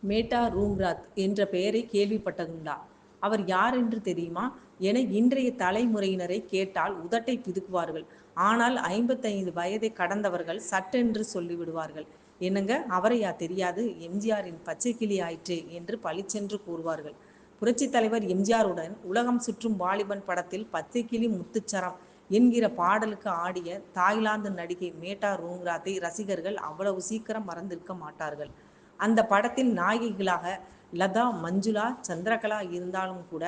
மேட்டா ரூம்ராத் என்ற பெயரை கேள்விப்பட்டதுண்டா? அவர் யார் என்று தெரியுமா என இன்றைய தலைமுறையினரை கேட்டால் உதட்டை பிதுக்குவார்கள். ஆனால் 55 வயதை கடந்தவர்கள் சட்டென்று சொல்லிவிடுவார்கள். என்னங்க, அவரையா தெரியாது? எம்ஜிஆரின் பச்சை கிளி ஆயிற்றே என்று பளிச்சென்று கூறுவார்கள். புரட்சி தலைவர் எம்ஜிஆருடன் உலகம் சுற்றும் வாலிபன் படத்தில் பச்சை கிளி முத்துச்சரம் என்கிற பாடலுக்கு ஆடிய தாய்லாந்து நடிகை மேட்டா ரூங்ராத்தை ரசிகர்கள் அவ்வளவு சீக்கிரம் மறந்திருக்க மாட்டார்கள். அந்த படத்தில் நாயகிகளாக லதா, மஞ்சுளா, சந்திரகலா இருந்தாலும் கூட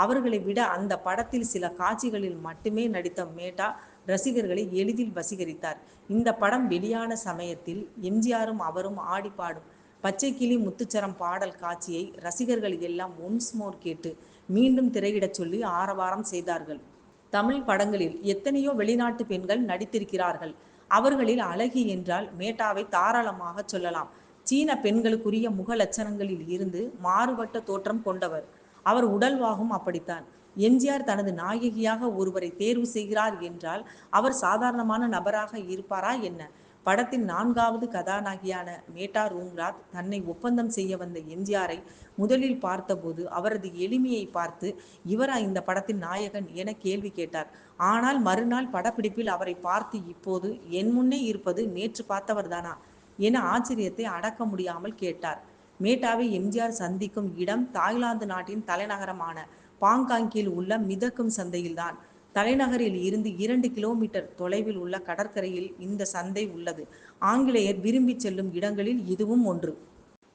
அவர்களை விட அந்த படத்தில் சில காட்சிகளில் மட்டுமே நடித்த மேட்டா ரசிகர்களை எளிதில் வசீகரித்தார். இந்த படம் வெளியான சமயத்தில் எம்ஜிஆரும் அவரும் ஆடி பாடும் பச்சை கிளி முத்துச்சரம் பாடல் காட்சியை ரசிகர்கள் எல்லாம் ஒன்ஸ் மோர் கேட்டு மீண்டும் திரையிடச் சொல்லி ஆரவாரம் செய்தார்கள். தமிழ் படங்களில் எத்தனையோ வெளிநாட்டு பெண்கள் நடித்திருக்கிறார்கள். அவர்களில் அழகி என்றால் மேட்டாவை தாராளமாக சொல்லலாம். சீன பெண்களுக்குரிய முக லட்சணங்களில் இருந்து மாறுபட்ட தோற்றம் கொண்டவர். அவர் உடல்வாகும் அப்படித்தான். எம்ஜிஆர் தனது நாயகியாக ஒருவரை தேர்வு செய்கிறார் என்றால் அவர் சாதாரணமான நபராக இருப்பாரா என்ன? படத்தின் 4வது கதாநாயகியான மேட்டா ரூங்ராத் தன்னை ஒப்பந்தம் செய்ய வந்த எம்ஜிஆரை முதலில் பார்த்தபோது அவரது எளிமையை பார்த்து, இவரா இந்த படத்தின் நாயகன் என கேள்வி கேட்டார். ஆனால் மறுநாள் படப்பிடிப்பில் அவரை பார்த்து, இப்போது என் முன்னே இருப்பது நேற்று பார்த்தவர்தானா என ஆச்சரியத்தை அடக்க முடியாமல் கேட்டார். மேட்டாவை எம்ஜிஆர் சந்திக்கும் இடம் தாய்லாந்து நாட்டின் தலைநகரமான பாங்காங்கில் உள்ள மிதக்கும் சந்தையில்தான். தலைநகரில் இருந்து 2 கிலோமீட்டர் தொலைவில் உள்ள கடற்கரையில் இந்த சந்தை உள்ளது. ஆங்கிலேயர் விரும்பி செல்லும் இடங்களில் இதுவும் ஒன்று.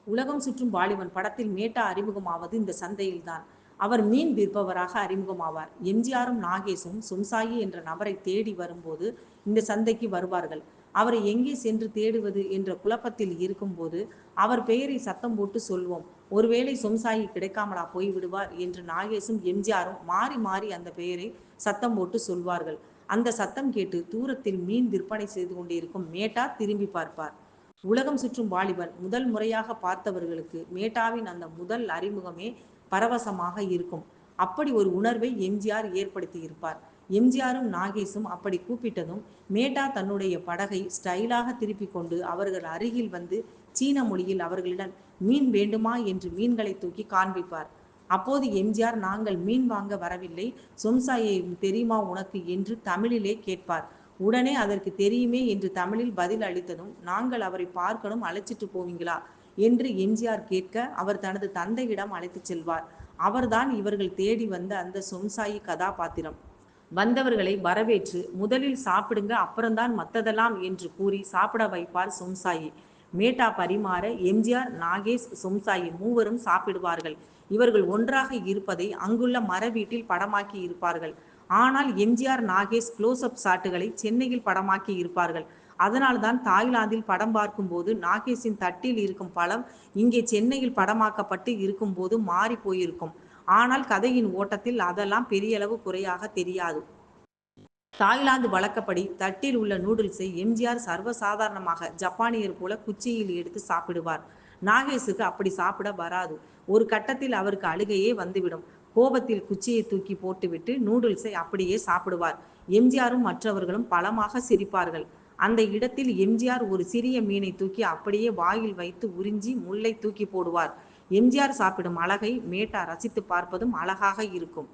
உலகம் சுற்றும் வாலிபன் படத்தில் மேட்டா அறிமுகமாவது இந்த சந்தையில்தான். அவர் மீன் விற்பவராக அறிமுகமாவார். எம்ஜிஆரும் நாகேஷும் சும்சாயி என்ற நபரை தேடி வரும்போது இந்த சந்தைக்கு வருவார்கள். அவரை எங்கே சென்று தேடுவது என்ற குழப்பத்தில் இருக்கும்போது அவர் பெயரை சத்தம் போட்டு சொல்வோம். ஒருவேளை சும்சாயி கிடைக்காமலா போய்விடுவார் என்று நாகேஷும் எம்ஜிஆரும் மாறி மாறி அந்த பெயரை சத்தம் போட்டு சொல்வார்கள். அந்த சத்தம் கேட்டு தூரத்தில் மீன் விற்பனை செய்து கொண்டிருக்கும் மேட்டா திரும்பி பார்ப்பார். உலகம் சுற்றும் வாலிபன் முதல் முறையாக பார்த்தவர்களுக்கு மேட்டாவின் அந்த முதல் அறிமுகமே பரவசமாக இருக்கும். அப்படி ஒரு உணர்வை எம்ஜிஆர் ஏற்படுத்தி இருப்பார். எம்ஜிஆரும் நாகேஷும் அப்படி கூப்பிட்டதும் மேட்டா தன்னுடைய படகை ஸ்டைலாக திருப்பி கொண்டு அவர்கள் அருகில் வந்து சீன மொழியில் அவர்களிடம் மீன் வேண்டுமா என்று மீன்களை தூக்கி காண்பிப்பார். அப்போது எம்ஜிஆர், நாங்கள் மீன் வாங்க வரவில்லை, சொம்சாயை தெரியுமா உனக்கு என்று தமிழிலே கேட்பார். உடனே அதற்கு தெரியுமே என்று தமிழில் பதில் அளித்ததும், நாங்கள் அவரை பார்க்கணும், அழைச்சிட்டு போவீங்களா என்று எம்ஜிஆர் கேட்க அவர் தனது தந்தையிடம் அழைத்து செல்வார். அவர்தான் இவர்கள் தேடி வந்த அந்த சொம்சாயி கதாபாத்திரம். வந்தவர்களை வரவேற்று முதலில் சாப்பிடுங்க, அப்புறம்தான் மற்றதெல்லாம் என்று கூறி சாப்பிட வைப்பார் சொம்சாயி. மேட்டா பரிமாற எம்ஜிஆர், நாகேஷ், சொம்சாயி மூவரும் சாப்பிடுவார்கள். இவர்கள் ஒன்றாக இருப்பதை அங்குள்ள மர வீட்டில் படமாக்கி இருப்பார்கள். ஆனால் எம்ஜிஆர், நாகேஷ் க்ளோஸ்அப் ஷாட்டுகளை சென்னையில் படமாக்கி இருப்பார்கள். அதனால்தான் தாய்லாந்தில் படம் பார்க்கும்போது நாகேஷின் தட்டில் இருக்கும் பழம் இங்கே சென்னையில் படமாக்கப்பட்டு இருக்கும்போது மாறி போயிருக்கும். ஆனால் கதையின் ஓட்டத்தில் அதெல்லாம் பெரியளவு குறையாக தெரியாது. தாய்லாந்து வழக்கப்படி தட்டில் உள்ள நூடுல்ஸை எம்ஜிஆர் சர்வசாதாரணமாக ஜப்பானியர் போல குச்சியில் எடுத்து சாப்பிடுவார். நாகேஷுக்கு அப்படி சாப்பிட வராது. ஒரு கட்டத்தில் அவருக்கு அழுகையே வந்துவிடும். கோபத்தில் குச்சியை தூக்கி போட்டுவிட்டு நூடுல்ஸை அப்படியே சாப்பிடுவார். எம்ஜிஆரும் மற்றவர்களும் பலமாக சிரிப்பார்கள். அந்த இடத்தில் எம்ஜிஆர் ஒரு சிறிய மீனை தூக்கி அப்படியே வாயில் வைத்து உறிஞ்சி முள்ளை தூக்கி போடுவார். எம்ஜிஆர் சாப்பிடும் அழகை மேட்டா ரசித்து பார்ப்பதும் அழகாக இருக்கும்.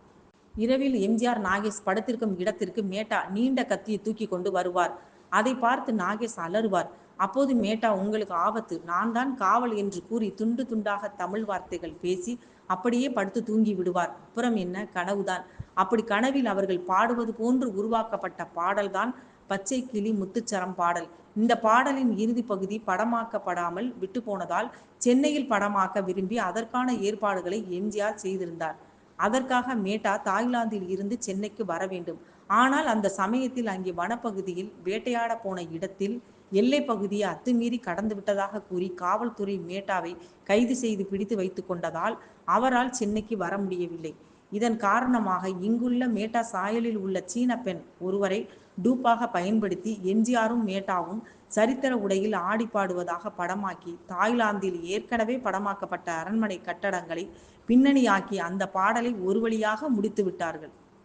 இரவில் எம்ஜிஆர், நாகேஷ் படுத்திருக்கும் இடத்திற்கு மேட்டா நீண்ட கத்தியை தூக்கி கொண்டு வருவார். அதை பார்த்து நாகேஷ் அலறுவார். அப்போது மேட்டா, உங்களுக்கு ஆபத்து, நான் தான் காவல் என்று கூறி துண்டு துண்டாக தமிழ் வார்த்தைகள் பேசி அப்படியே படுத்து தூங்கி விடுவார். அப்புறம் என்ன, கனவுதான். அப்படி கனவில் அவர்கள் பாடுவது போன்று உருவாக்கப்பட்ட பாடல்தான் பச்சை கிளி முத்துச்சரம் பாடல். இந்த பாடலின் இறுதி பகுதி படமாக்கப்படாமல் விட்டு போனதால் சென்னையில் படமாக்க விரும்பி அதற்கான ஏற்பாடுகளை எம்ஜிஆர் செய்திருந்தார். அதற்காக மேட்டா தாய்லாந்தில் இருந்து சென்னைக்கு வர வேண்டும். ஆனால் அந்த சமயத்தில் அங்கே வனப்பகுதியில் வேட்டையாட போன இடத்தில் எல்லை பகுதியை அத்துமீறி கடந்து விட்டதாக கூறி காவல்துறை மேட்டாவை கைது செய்து பிடித்து வைத்து கொண்டதால் அவரால் சென்னைக்கு வர முடியவில்லை. இதன் காரணமாக இங்குள்ள மேட்டா சாயலில் உள்ள சீன பெண் ஒருவரை டூப்பாக பயன்படுத்தி எம்ஜிஆரும் மேட்டாவும் சரித்திர உடையில் ஆடி பாடுவதாக படமாக்கி தாய்லாந்தில் ஏற்கனவே படமாக்கப்பட்ட அரண்மனை கட்டடங்களை பின்னணியாக்கி அந்த பாடலை ஒரு வழியாக முடித்து விட்டார்கள்.